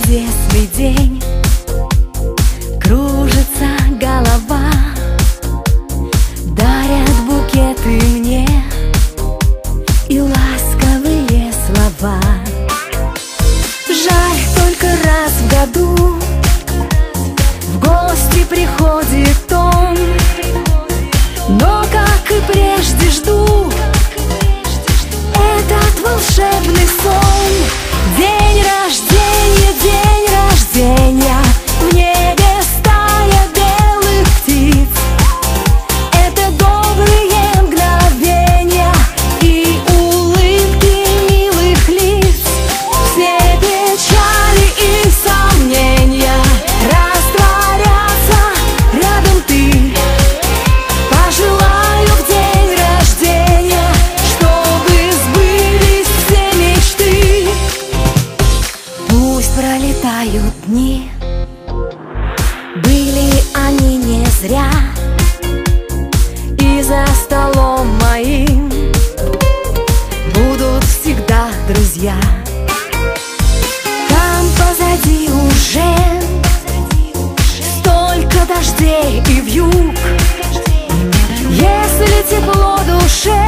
чудесный день. Кружится голова, дарят букеты мне и ласковые слова. Жаль, только раз в году в гости приходит он, но, как и прежде, жду этот волшебный сон. День рождения, в небе стая белых птиц. Это добрые мгновения и улыбки милых лиц. Все печали и сомнения растворятся, рядом ты. Пожелаю в день рождения, чтобы сбылись все мечты. Пусть пролетают дни, были они не зря, и за столом моим будут всегда друзья. Там позади уже столько дождей и вьюг. Если тепло душе,